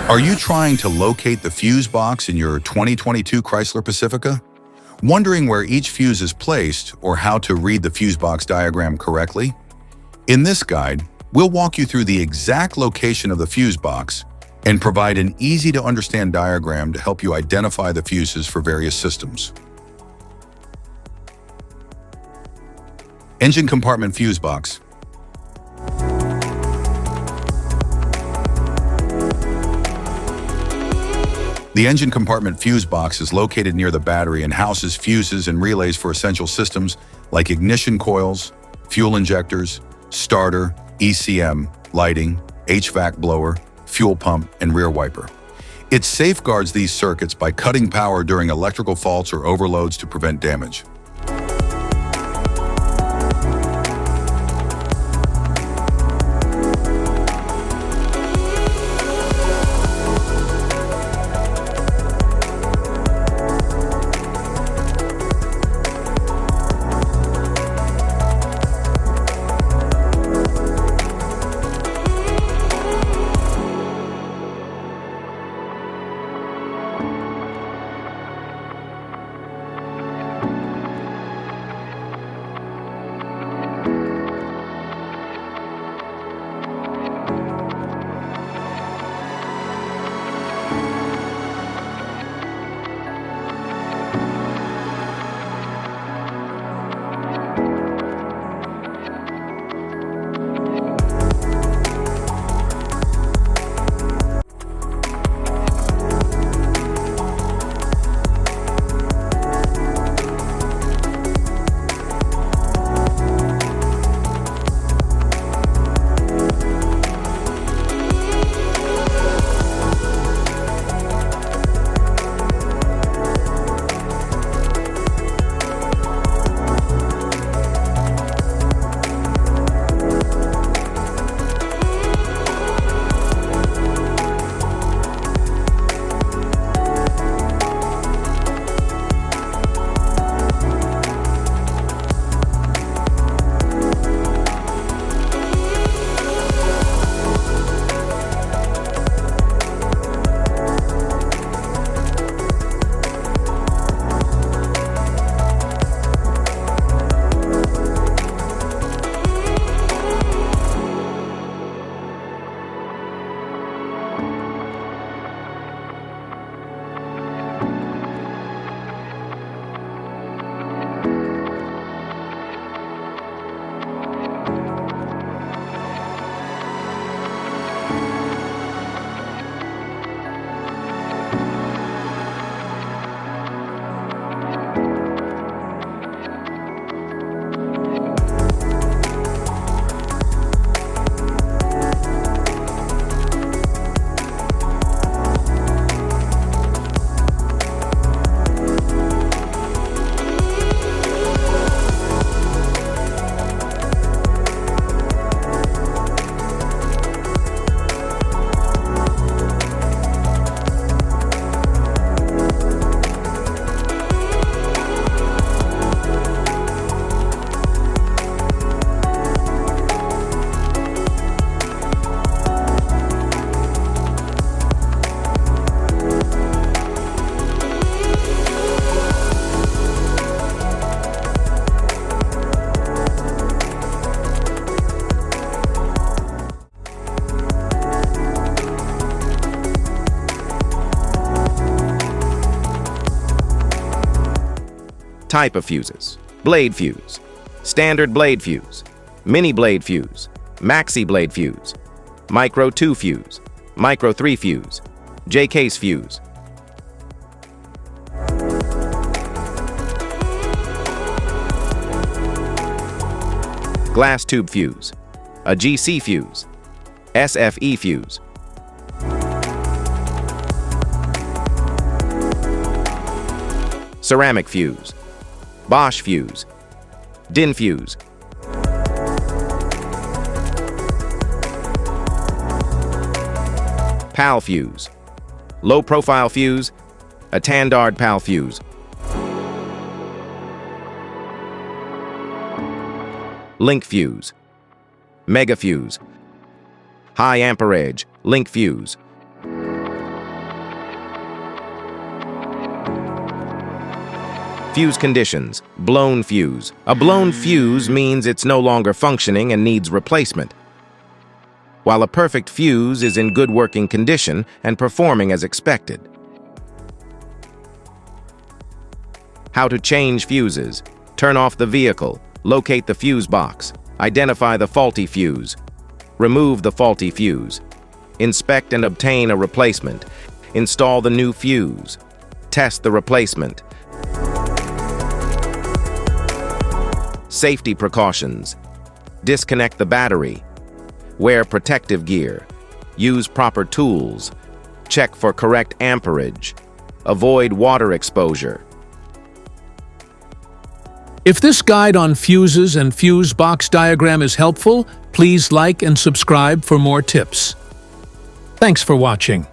Are you trying to locate the fuse box in your 2022 Chrysler Pacifica? Wondering where each fuse is placed or how to read the fuse box diagram correctly? In this guide, we'll walk you through the exact location of the fuse box and provide an easy-to-understand diagram to help you identify the fuses for various systems. Engine compartment fuse box. The engine compartment fuse box is located near the battery and houses fuses and relays for essential systems like ignition coils, fuel injectors, starter, ECM, lighting, HVAC blower, fuel pump, and rear wiper. It safeguards these circuits by cutting power during electrical faults or overloads to prevent damage. Type of fuses: blade fuse, standard blade fuse, mini blade fuse, maxi blade fuse, micro 2 fuse, micro 3 fuse, J-case fuse. Glass tube fuse, a GC fuse, SFE fuse. Ceramic fuse, Bosch fuse, DIN fuse. PAL fuse, low profile fuse, a Tandard PAL fuse. Link fuse, mega fuse, high amperage link fuse. Fuse conditions. Blown fuse. A blown fuse means it's no longer functioning and needs replacement, while a perfect fuse is in good working condition and performing as expected. How to change fuses. Turn off the vehicle. Locate the fuse box. Identify the faulty fuse. Remove the faulty fuse. Inspect and obtain a replacement. Install the new fuse. Test the replacement. Safety precautions. Disconnect the battery. Wear protective gear. Use proper tools. Check for correct amperage. Avoid water exposure. If this guide on fuses and fuse box diagram is helpful, please like and subscribe for more tips. Thanks for watching.